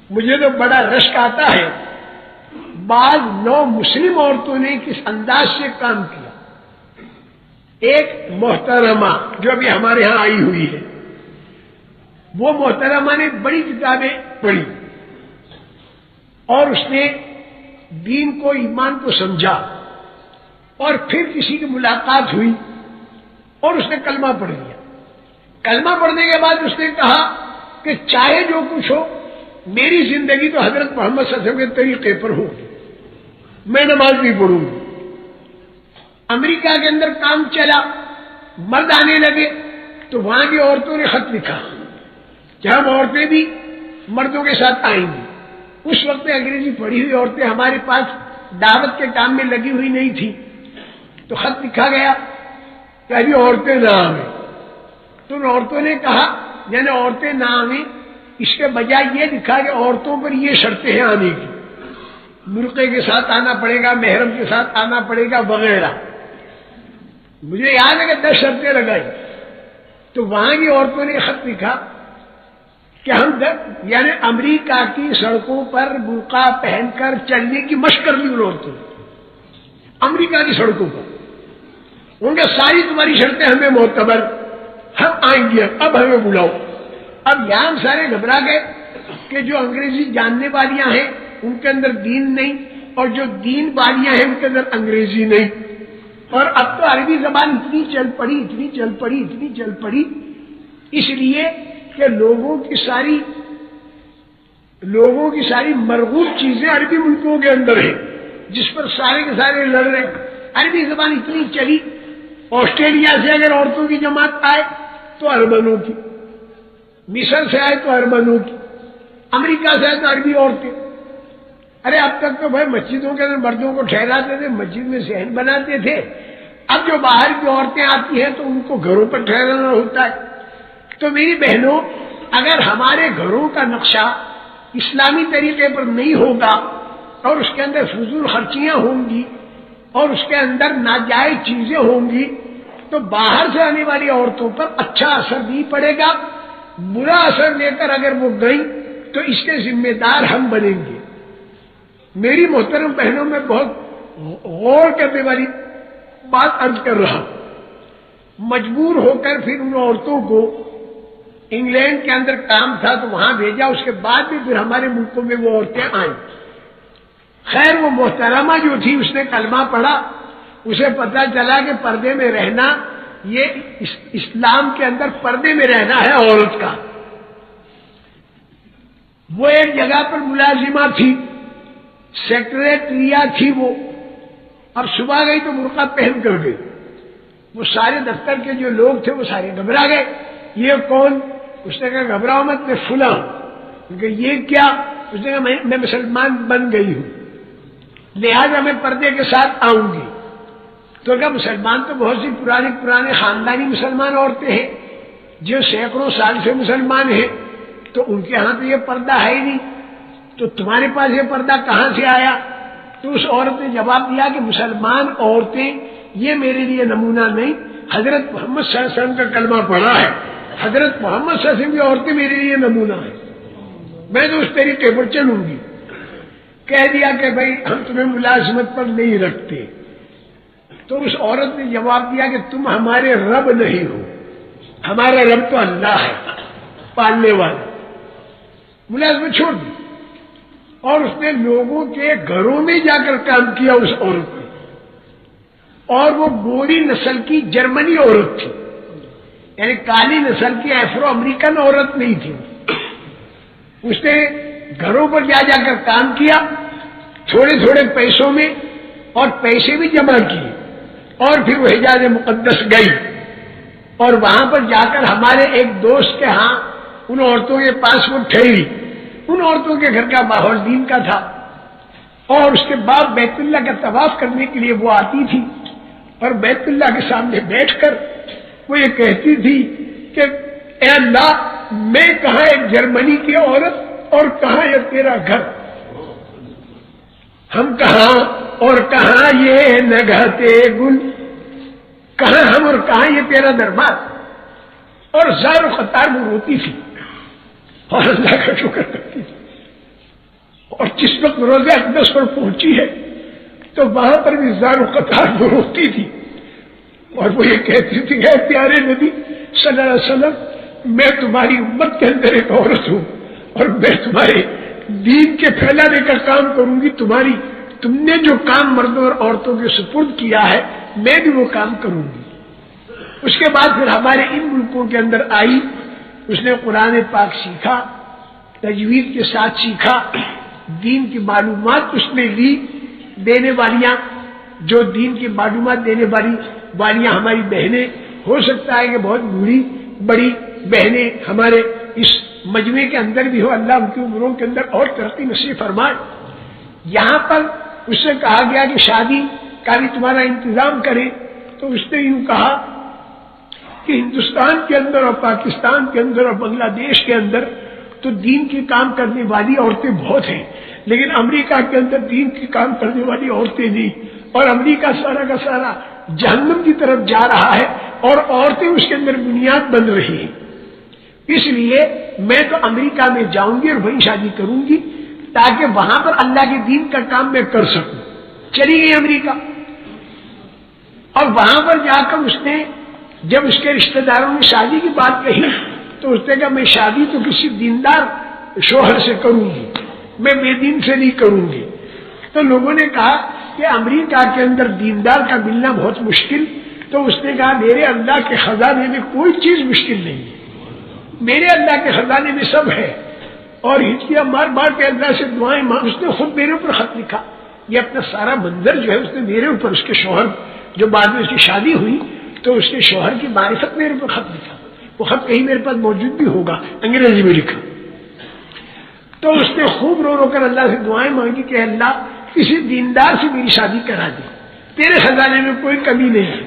مجھے تو بڑا رشک آتا ہے بعض نو مسلم عورتوں نے کس انداز سے کام کیا. ایک محترمہ جو ابھی ہمارے ہاں آئی ہوئی ہے، وہ محترمہ نے بڑی کتابیں پڑھی اور اس نے دین کو، ایمان کو سمجھا، اور پھر کسی کی ملاقات ہوئی اور اس نے کلمہ پڑھ لیا. کلمہ پڑھنے کے بعد اس نے کہا کہ چاہے جو کچھ ہو، میری زندگی تو حضرت محمد صلی اللہ علیہ وسلم کے طریقے پر ہوگی، میں نماز نہیں پڑھوں گی. امریکہ کے اندر کام چلا، مرد آنے لگے تو وہاں کی عورتوں نے خط لکھا کہ ہم عورتیں بھی مردوں کے ساتھ آئیں گی. اس وقت انگریزی پڑھی ہوئی عورتیں ہمارے پاس دعوت کے کام میں لگی ہوئی نہیں تھی، تو خط لکھا گیا کہ ابھی عورتیں نہ آئیں. تو ان عورتوں نے کہا یعنی عورتیں نہ آئیں، اس کے بجائے یہ لکھا کہ عورتوں پر یہ شرطیں ہیں آنے کی، مرقع کے ساتھ آنا پڑے گا، محرم کے ساتھ آنا پڑے گا وغیرہ. مجھے یاد ہے کہ 10 شرطیں لگائی. تو وہاں کی عورتوں نے خط لکھا کہ ہم یعنی امریکہ کی سڑکوں پر برقع پہن کر چلنے کی مشق کر لی ان عورتوں نے. امریکہ کی سڑکوں پر ان کے ساری تمہاری شرطیں ہمیں معتبر، ہم آئیں گے، اب ہمیں بلاؤ. اب یہاں ہم سارے گھبرا گئے کہ جو انگریزی جاننے والیاں ہیں ان کے اندر دین نہیں، اور جو دین والیاں ہیں ان کے اندر انگریزی نہیں. اور اب تو عربی زبان اتنی چل پڑی اس لیے کہ لوگوں کی ساری مرغوب چیزیں عربی ملکوں کے اندر ہیں، جس پر سارے کے سارے لڑ رہے. عربی زبان اتنی چلی، آسٹریلیا سے اگر عورتوں کی جماعت آئے تو ارمنوں کی، مصر سے آئے تو ارمنوں کی، امریکہ سے آئے تو عربی عورتیں. ارے اب تک تو بھائی مسجدوں کے اندر مردوں کو ٹھہراتے تھے، مسجد میں صحن بناتے تھے. اب جو باہر کی عورتیں آتی ہیں تو ان کو گھروں پر ٹھہرانا ہوتا ہے. تو میری بہنوں، اگر ہمارے گھروں کا نقشہ اسلامی طریقے پر نہیں ہوگا اور اس کے اندر فضول خرچیاں ہوں گی اور اس کے اندر ناجائز چیزیں ہوں گی تو باہر سے آنے والی عورتوں پر اچھا اثر نہیں پڑے گا. برا اثر لے کر اگر وہ گئیں تو اس کے ذمہ دار ہم بنیں گے. میری محترم بہنوں میں بہت غور کرنے والی بات عرض کر رہا ہوں. مجبور ہو کر پھر ان عورتوں کو انگلینڈ کے اندر کام تھا تو وہاں بھیجا. اس کے بعد بھی پھر ہمارے ملکوں میں وہ عورتیں آئیں. خیر وہ محترمہ جو تھی اس نے کلمہ پڑھا، اسے پتہ چلا کہ پردے میں رہنا یہ اسلام کے اندر پردے میں رہنا ہے عورت کا. وہ ایک جگہ پر ملازمہ تھی، سیکریٹریا تھی وہ. اب صبح گئی تو برقع پہن کر گئی. وہ سارے دفتر کے جو لوگ تھے وہ سارے گھبرا گئے. یہ کون؟ اس نے کہا گھبراؤ مت، میں فلاں. کہ یہ کیا؟ اس نے کہا میں مسلمان بن گئی ہوں، لہذا میں پردے کے ساتھ آؤں گی. تو کہا مسلمان تو بہت سی پرانے خاندانی مسلمان عورتیں ہیں جو سینکڑوں سال سے مسلمان ہیں، تو ان کے ہاں تو یہ پردہ ہے ہی نہیں، تو تمہارے پاس یہ پردہ کہاں سے آیا؟ تو اس عورت نے جواب دیا کہ مسلمان عورتیں یہ میرے لیے نمونہ نہیں، حضرت محمد صلی اللہ علیہ وسلم کا کلمہ پڑھا ہے، حضرت محمد صلی اللہ علیہ وسلم کی عورتیں میرے لیے نمونہ ہیں، میں تو اس طریقے پر چلوں گی. کہہ دیا کہ بھائی ہم تمہیں ملازمت پر نہیں رکھتے. تو اس عورت نے جواب دیا کہ تم ہمارے رب نہیں ہو، ہمارا رب تو اللہ ہے پالنے والا. ملازمت چھوڑ دی اور اس نے لوگوں کے گھروں میں جا کر کام کیا اس عورت نے. اور وہ گوری نسل کی جرمنی عورت تھی، یعنی کالی نسل کی افرو امریکن عورت نہیں تھی. اس نے گھروں پر جا کر کام کیا تھوڑے پیسوں میں، اور پیسے بھی جمع کیے. اور پھر وہ حجاز مقدس گئی اور وہاں پر جا کر ہمارے ایک دوست کے ہاں ان عورتوں کے پاس وہ ٹھہری. ان عورتوں کے گھر کا ماحول دین کا تھا، اور اس کے بعد بیت اللہ کا طواف کرنے کے لیے وہ آتی تھی اور بیت اللہ کے سامنے بیٹھ کر وہ یہ کہتی تھی کہ اے اللہ، میں کہاں ایک جرمنی کی عورت اور کہاں یہ تیرا گھر، ہم کہاں اور کہاں یہ نگہتے گل. کہاں ہم اور کہاں یہ تیرا دربار. اور زار و قطار وہ روتی تھی اور اللہ کا شکر کرتی تھی. اور جس وقت روزہ اقدس پر پہنچی ہے تو وہاں پر بھی زار و قطار وہ روتی تھی اور وہ یہ کہتی تھی کہ پیارے نبی صلی اللہ علیہ وسلم میں تمہاری امت کے اندر ایک عورت ہوں اور میں تمہارے دین کے پھیلانے کا کام کروں گی. تم نے جو کام مردوں اور عورتوں کے سپرد کیا ہے میں بھی وہ کام کروں گی. اس کے بعد پھر ہمارے ان ملکوں کے اندر آئی. اس نے قرآن پاک سیکھا, تجوید کے ساتھ سیکھا, دین کی معلومات اس نے لی. دینے والیاں جو دین کی معلومات دینے والیاں ہماری بہنیں, ہو سکتا ہے کہ بہت بوڑھی بڑی بہنیں ہمارے اس مجمع کے اندر بھی ہو, اللہ ان کی عمروں کے اندر اور ترقی نصیب فرمائے. یہاں پر اس سے کہا گیا کہ شادی کا بھی تمہارا انتظام کرے, تو اس نے یوں کہا کہ ہندوستان کے اندر اور پاکستان کے اندر اور بنگلہ دیش کے اندر تو دین کے کام کرنے والی عورتیں بہت ہیں, لیکن امریکہ کے اندر دین کے کام کرنے والی عورتیں نہیں, اور امریکہ سارا کا سارا جہنم کی طرف جا رہا ہے اور عورتیں اس کے اندر بنیاد بن رہی ہیں. اس لیے میں تو امریکہ میں جاؤں گی اور وہیں شادی کروں گی تاکہ وہاں پر اللہ کے دین کا کام میں کر سکوں. چلی گئی امریکہ اور وہاں پر جا کر اس نے جب اس کے رشتہ داروں نے شادی کی بات کہی تو اس نے کہا میں شادی تو کسی دیندار شوہر سے کروں گی, میں بے دین سے نہیں کروں گی. تو لوگوں نے کہا کہ امریکہ کے اندر دیندار کا ملنا بہت مشکل. تو اس نے کہا میرے اللہ کے خزانے میں کوئی چیز مشکل نہیں ہے, میرے اللہ کے خزانے میں سب ہے. اور ہچکیاں مار مار کے اللہ سے دعائیں مانگ. اس نے خود میرے اوپر خط لکھا, یہ اپنا سارا منظر جو ہے اس نے میرے اوپر, اس کے شوہر جو بعد میں اس کی شادی ہوئی تو اس کے شوہر کی معرفت میرے اوپر خط لکھا. وہ خط کہیں میرے پاس موجود بھی ہوگا, انگریزی میں لکھا. تو اس نے خوب رو رو کر اللہ سے دعائیں مانگی کہ اللہ کسی دیندار سے میری شادی کرا دے, تیرے خزانے میں کوئی کمی نہیں ہے.